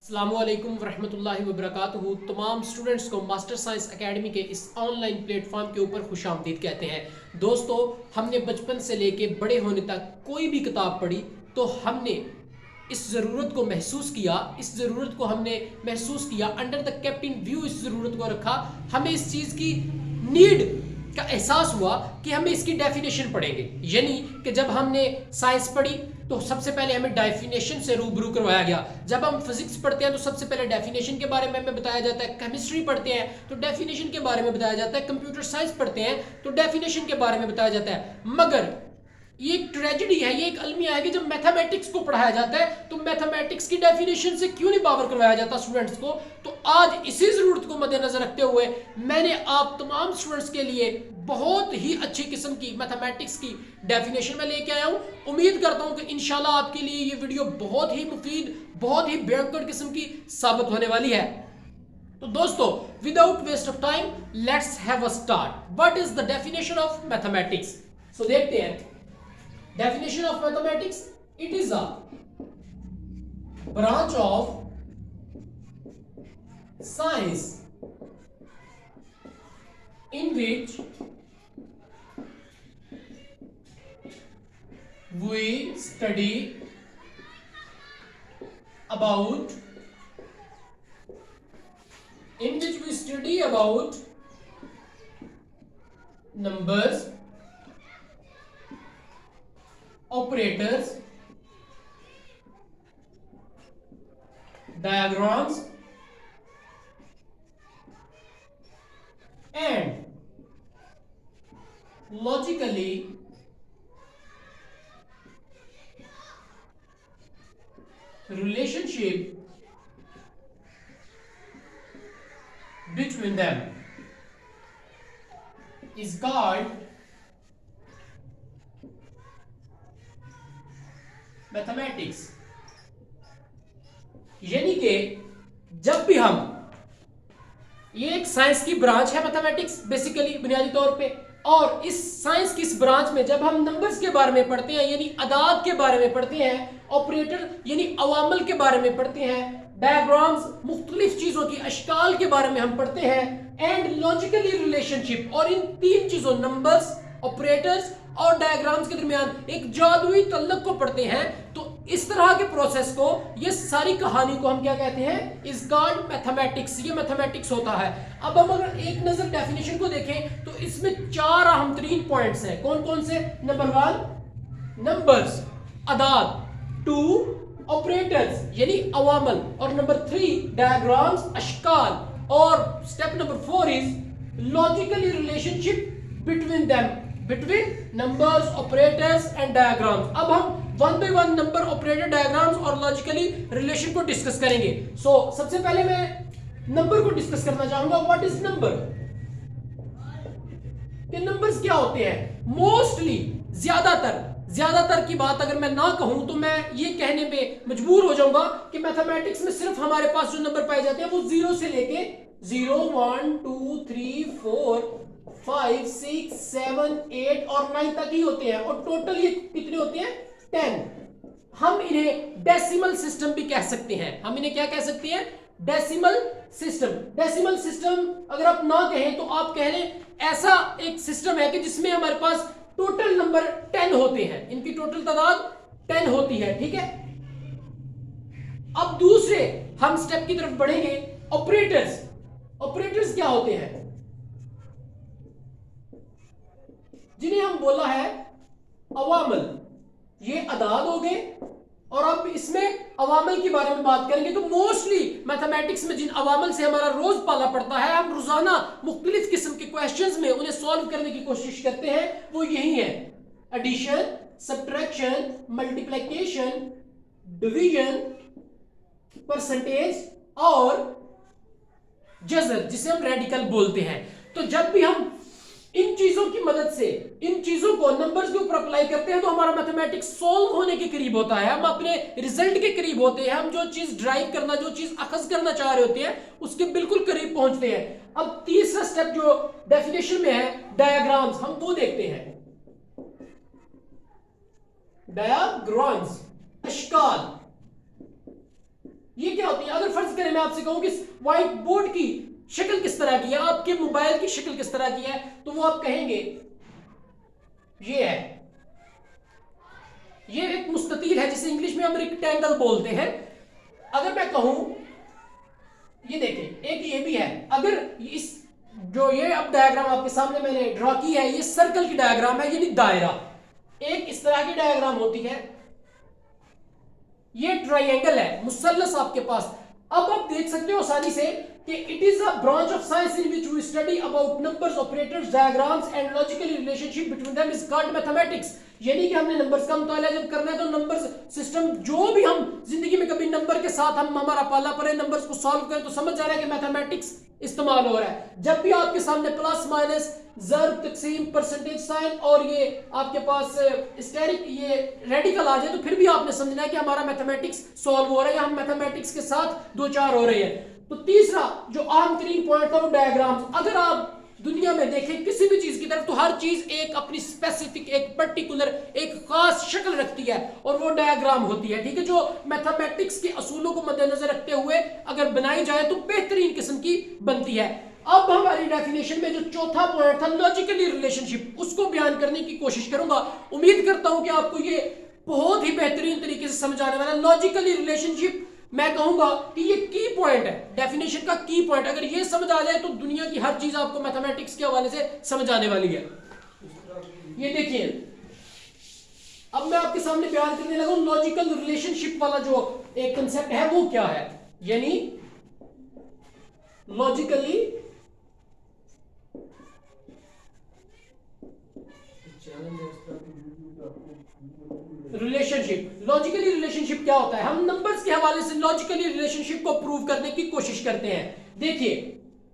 अस्सलामुअलैकुम वरहमतुल्लाहि वबरकातुहू। तमाम स्टूडेंट्स को मास्टर साइंस एकेडमी के इस ऑनलाइन प्लेटफॉर्म के ऊपर खुशामदीद कहते हैं। दोस्तों, हमने बचपन से लेके बड़े होने तक कोई भी किताब पढ़ी तो हमने इस ज़रूरत को महसूस किया, अंडर द कैप्टन व्यू इस ज़रूरत को रखा। हमें इस चीज़ की नीड का एहसास हुआ कि हमें इसकी डेफिनेशन पढ़ेंगे। यानी कि जब हमने साइंस पढ़ी तो सबसे पहले हमें डेफिनेशन से रूबरू करवाया गया। जब हम फिजिक्स पढ़ते हैं तो सबसे पहले डेफिनेशन के बारे में हमें बताया जाता है। केमिस्ट्री पढ़ते हैं तो डेफिनेशन के बारे में बताया जाता है। कंप्यूटर साइंस पढ़ते हैं तो डेफिनेशन के बारे में बताया जाता है। मगर ये एक ट्रेजेडी है, ये एक अलमिया है कि जब मैथमेटिक्स को पढ़ाया जाता है तो मैथमेटिक्स की डेफिनेशन से क्यों नहीं पावर करवाया जाता स्टूडेंट्स को। तो आज इसी जरूरत को मद्देनजर रखते हुए मैंने आप तमाम स्टूडेंट्स के लिए बहुत ही अच्छी किस्म की मैथमेटिक्स की डेफिनेशन में लेके आया हूं। उम्मीद करता हूं कि इंशाल्लाह आपके लिए ये वीडियो बहुत ही मुफीद, बहुत ही बेहतर किस्म की साबित होने वाली है। तो दोस्तों, without waste of time let's have a start. What is the definition of mathematics? So देखते हैं। Definition of mathematics: it is a branch of science in which we study about numbers, operators, diagrams and logically relationship between them is called mathematics. यानी कि जब भी हम, ये एक science की ब्रांच है मैथमेटिक्स बेसिकली बुनियादी तौर पे, और इस साइंस की इस ब्रांच में जब हम नंबर्स के बारे में पढ़ते हैं यानी अदाद के बारे में पढ़ते हैं, ऑपरेटर यानी अवामल के बारे में पढ़ते हैं, डायग्राम्स मुख्तलिफ चीजों की अशकाल के बारे में हम पढ़ते हैं, एंड लॉजिकली रिलेशनशिप, और इन तीन चीजों नंबर्स, ऑपरेटर्स और डायग्राम्स के दरमियान एक जादुई तल्लुक को पढ़ते हैं। तो इस तरह के प्रोसेस को, ये सारी कहानी को हम क्या कहते हैं? Is called mathematics. ये मैथमेटिक्स होता है। अब हम अगर एक नजर डेफिनेशन को देखें तो इसमें चार अहम तरीन पॉइंट्स हैं। कौन कौन से? नंबर 1 नंबर्स, अदाद, 2 ऑपरेटर्स यानी अवामल, और नंबर 3 डायग्राम्स, अशकाल, और step number 4 is logically relationship between them, between numbers, operators and diagrams. अब हम one by one number, operator, diagrams और लॉजिकली रिलेशन को डिस्कस करेंगे। सबसे पहले मैं नंबर को डिस्कस करना चाहूंगा। What is number? कि नंबर्स क्या होते हैं? मोस्टली, ज्यादातर की बात अगर मैं ना कहूं तो मैं ये कहने पे मजबूर हो जाऊंगा कि मैथमेटिक्स में सिर्फ हमारे पास जो नंबर पाए जाते हैं वो 0 से लेके 0, 1, 2, 3, 4, 5, 6, 7, 8 और 9 तक ही होते हैं, और टोटल ये कितने होते हैं? 10। हम इन्हें डेसिमल सिस्टम भी कह सकते हैं। हम इन्हें क्या कह सकते हैं? Decimal system. डेसिमल सिस्टम अगर आप ना कहें तो आप कह रहे ऐसा एक सिस्टम है कि जिसमें हमारे पास टोटल नंबर 10 होते हैं, इनकी टोटल तादाद 10 होती है। ठीक है। अब दूसरे हम स्टेप की तरफ बढ़ेंगे। ऑपरेटर्स। ऑपरेटर्स क्या होते हैं? जिन्हें हम बोला है अवामल। ये अदाद हो गए, और अब इसमें अवामल के बारे में बात करेंगे तो मोस्टली मैथमेटिक्स में जिन अवामल से हमारा रोज पाला पड़ता है, हम रोजाना मुख्तलिफ किस्म के क्वेश्चंस में उन्हें सॉल्व करने की कोशिश करते हैं, वो यही है: addition, subtraction, multiplication, division, percentage और जज़र, जिसे हम रेडिकल बोलते हैं। तो जब भी हम इन चीजों की मदद से इन चीजों को नंबर्स के ऊपर अप्लाई करते हैं तो हमारा मैथमेटिक्स सॉल्व होने के करीब होता है, हम अपने रिजल्ट के करीब होते हैं, हम जो चीज ड्राइव करना, जो चीज अखज करना चाह रहे होते हैं उसके बिल्कुल करीब पहुंचते हैं। अब तीसरा स्टेप जो डेफिनेशन में है, डायग्राम्स, हम वो देखते हैं। डायग्राम्स, अशकाल, ये क्या होती है? अगर फर्ज मैं आपसे कहूं कि व्हाइट बोर्ड की शक्ल किस तरह की है, आपके मोबाइल की शक्ल किस तरह की है, तो वो आप कहेंगे ये है, ये एक मुस्ततील है जिसे इंग्लिश में हम रेक्टेंगल बोलते हैं। अगर मैं कहूं ये देखिए एक ये भी है, अगर इस जो ये अब डायग्राम आपके सामने मैंने ड्रॉ की है ये सर्कल की डायग्राम है, यानी दायरा, एक इस तरह की डायग्राम होती है, ये ट्रायंगल है, मुसल्लस आपके पास। अब आप देख सकते हो आसानी से कि it is a branch of science in which we study about numbers, operators, diagrams and logical relationship between them is called mathematics. यानी कि हमने नंबर्स का मुताला जब करना है तो नंबर्स सिस्टम जो भी हम जिंदगी में कभी नंबर के साथ हम हमारा पाला पड़े नंबर्स को सॉल्व करें तो समझ जा रहा है कि मैथमेटिक्स इस्तेमाल हो रहा है। जब भी आपके सामने प्लस माइनस ज़र्ब तकसीम परसेंटेज साइन और ये आपके पास स्टेरिक ये रेडिकल आ जाए तो फिर भी आपने समझना है कि हमारा मैथमेटिक्स सॉल्व हो रहा है या हम मैथमेटिक्स के साथ दो चार हो रहे हैं। तो तीसरा जो आम तरीन पॉइंट था वो डायग्राम्स। अगर आप दुनिया में देखें किसी भी चीज की तरफ तो हर चीज एक अपनी स्पेसिफिक एक पर्टिकुलर एक खास शक्ल रखती है और वो डायग्राम होती है, ठीक है, जो मैथमेटिक्स के असूलों को मद्देनजर रखते हुए अगर बनाई जाए तो बेहतरीन किस्म की बनती है। अब हमारी डेफिनेशन में जो चौथा पॉइंट था लॉजिकली रिलेशनशिप, उसको बयान करने की कोशिश करूंगा। उम्मीद करता हूं कि आपको ये बहुत ही बेहतरीन तरीके से समझ आने वाला। लॉजिकली रिलेशनशिप मैं कहूंगा कि ये की पॉइंट है, डेफिनेशन का की पॉइंट। अगर ये समझ आ जाए तो दुनिया की हर चीज आपको मैथमेटिक्स के हवाले से समझ आने वाली है। ये देखिए अब मैं आपके सामने बयान करने लगा हूं लॉजिकल रिलेशनशिप वाला जो एक कंसेप्ट है वो क्या है, यानी लॉजिकली रिलेशनशिप। लॉजिकली रिलेशनशिप क्या होता है? हम नंबर्स के हवाले से लॉजिकली रिलेशनशिप को प्रूव करने की कोशिश करते हैं। देखिए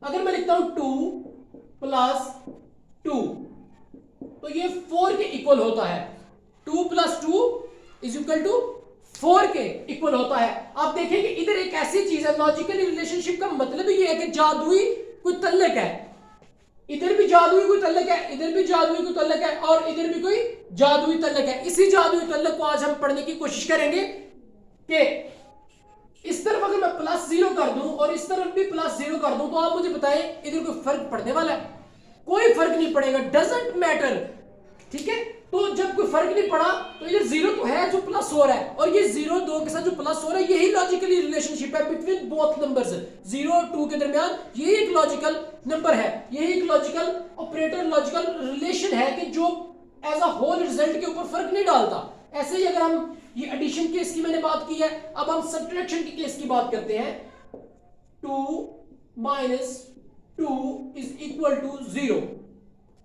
अगर मैं लिखता हूं 2 + 2 तो ये 4 के इक्वल होता है। 2 + 2 = 4 के इक्वल होता है। आप देखेंगे इधर एक ऐसी चीज है, लॉजिकली रिलेशनशिप का मतलब ये है कि जादुई कोई तल्लक है, इधर भी जादुई कोई तल्लक है, इधर भी जादुई कोई तल्लक है और इधर भी कोई जादुई तल्लक है। इसी जादुई तल्लक को आज हम पढ़ने की कोशिश करेंगे कि इस तरफ अगर मैं +0 कर दूं और इस तरफ भी +0 कर दूं तो आप मुझे बताएं इधर कोई फर्क पड़ने वाला है? कोई फर्क नहीं पड़ेगा, डजंट मैटर, ठीक है। तो जब कोई फर्क नहीं पड़ा तो इधर 0 तो है जो प्लस हो रहा है और ये 0 2 के साथ जो प्लस हो रहा है यही लॉजिकली रिलेशनशिप है बिटवीन बोथ नंबर्स। 0 और 2 के दरमियान यही एक लॉजिकल नंबर है, यही एक लॉजिकल ऑपरेटर लॉजिकल रिलेशन है कि जो एज अ होल रिजल्ट के ऊपर फर्क नहीं डालता। ऐसे ही अगर हम ये एडिशन केस की मैंने बात की है, अब हम सब्ट्रैक्शन के केस की बात करते हैं। 2 - 2 = 0।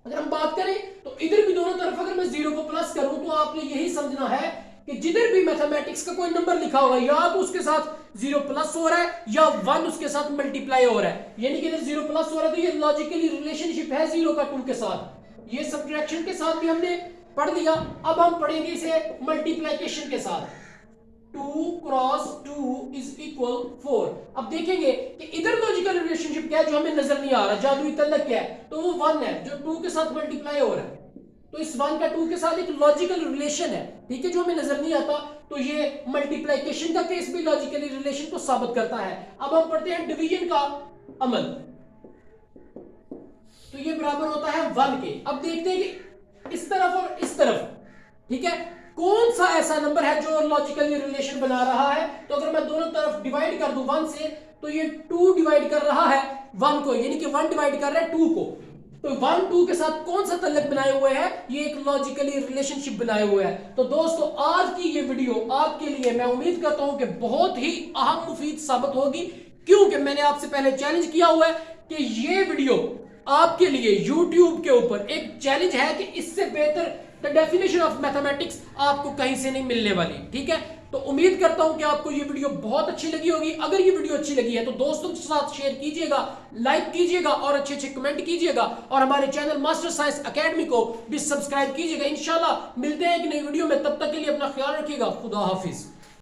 अगर हम बात करें तो इधर भी दोनों तरफ अगर मैं 0 को प्लस करूं तो आपने यही समझना है कि जिधर भी मैथमेटिक्स का कोई नंबर लिखा होगा या तो उसके साथ 0 प्लस हो रहा है या 1 उसके साथ मल्टीप्लाई हो रहा है, यानी कि इधर 0 प्लस हो रहा है तो ये लॉजिकली रिलेशनशिप है 0 का 2 के साथ। ये सब्ट्रैक्शन के साथ भी हमने पढ़ लिया। अब हम पढ़ेंगे इसे मल्टीप्लिकेशन के साथ। 2 × 2 = 4। अब देखेंगे कि इधर लॉजिकल रिलेशनशिप क्या है जो हमें नजर नहीं आ रहा, जादुई तल्लक क्या है, तो वो 1 है जो 2 के साथ मल्टीप्लाई हो रहा है। तो इस 1 का 2 के साथ एक लॉजिकल रिलेशन है, ठीक है, जो हमें नजर नहीं आता। तो ये मल्टीप्लिकेशन का केस भी लॉजिकली रिलेशन को साबित करता है। अब हम पढ़ते हैं डिवीजन का अमल। तो ये बराबर होता है 1 के। अब देखते हैं कि इस तरफ और इस तरफ, ठीक है, कौन सा ऐसा नंबर है जो लॉजिकली रिलेशन बना रहा है। तो अगर मैं दोनों तरफ डिवाइड कर दूं 1 से तो ये 2 डिवाइड कर रहा है 1 को, यानी कि 1 डिवाइड कर रहा है 2 को। तो 1 2 के साथ कौन सा तल्लक बनाए हुए हैं? ये एक लॉजिकली रिलेशनशिप बनाए हुए हैं। तो दोस्तों आज की ये वीडियो आपके लिए मैं उम्मीद करता हूं कि बहुत ही अहम मुफीद साबित होगी, क्योंकि मैंने आपसे पहले चैलेंज किया हुआ है कि ये वीडियो आपके लिए YouTube के ऊपर एक चैलेंज है कि इससे बेहतर द डेफिनेशन ऑफ मैथमेटिक्स आपको कहीं से नहीं मिलने वाली, ठीक है। तो उम्मीद करता हूं कि आपको ये वीडियो बहुत अच्छी लगी होगी। अगर ये वीडियो अच्छी लगी है तो दोस्तों के साथ शेयर कीजिएगा, लाइक कीजिएगा और अच्छे अच्छे कमेंट कीजिएगा और हमारे चैनल मास्टर साइंस एकेडमी को भी सब्सक्राइब कीजिएगा। इंशाल्लाह मिलते हैं एक नई वीडियो में, तब तक के लिए अपना ख्याल रखिएगा। खुदा हाफिज।